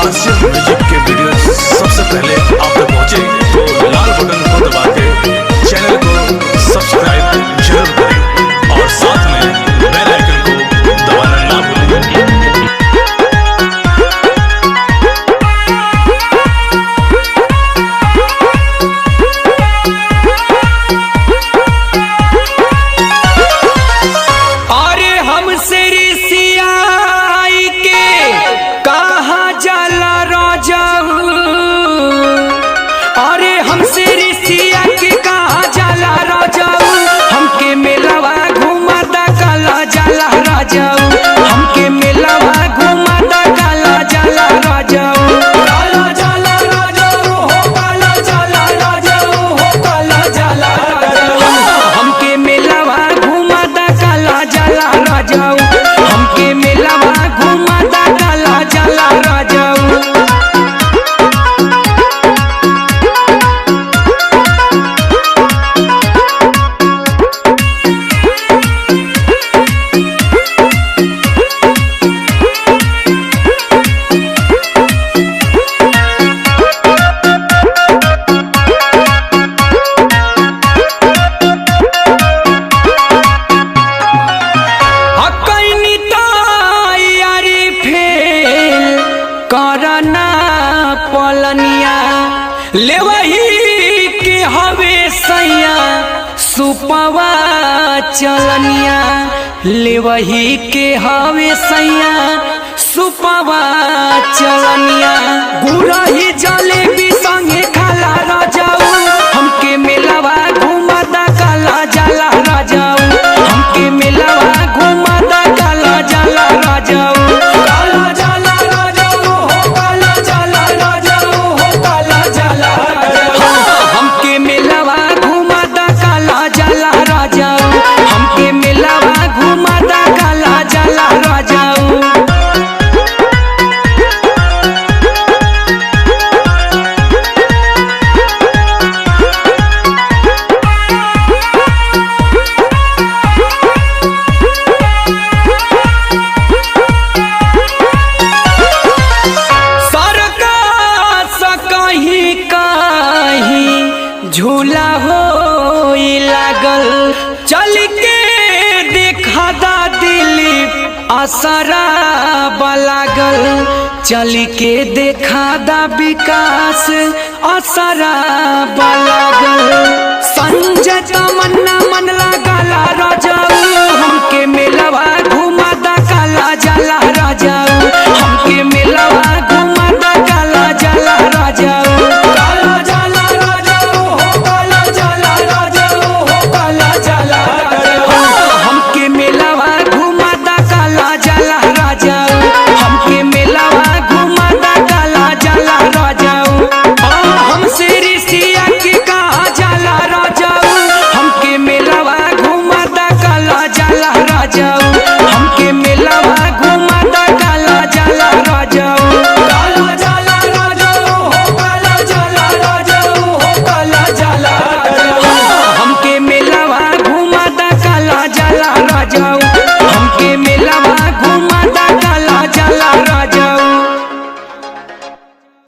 Asif music के video सबसे पहले आप तक पहुंचे तो लाल बटन को दबा के चैनल को सब्सक्राइब जरूर करें और साथ में बेल आइकन को दबाना ना भूलें। हमके मेलावा घुमाता काला जाला राजाऊ, काला जाला राजाऊ हो, काला जाला राजाऊ हो, काला जाला राजाऊ। हमके मेलावा घुमाता काला जाला राजाऊ, हमके मेलावा घुमाता काला जाला राजाऊ। ले वही के हवे सैया सुपवा चलनिया, ले वही के हवे सैया सुपवा चलनिया। गुरही जलेबी संगे खाला राजाऊ, हमके मेलावा घुमाता काला जाला राजाऊ, हमके मेलावा घुमाता काला जाला राजाऊ। काला जाला राजाऊ हो, काला जाला राजाऊ हो, काला जाला हमके मेलावा घुमाता काला जाला राजाऊ, हमके मेलावा घुमाता काला जाला राजाऊ। झूला हो लागल चल के देखा दा दिलीप असरा लागल, चल के देखा दा विकास असरा लागल। संजय तमन्ना मन लागला राजाऊ, हमके मेलावा घुमाता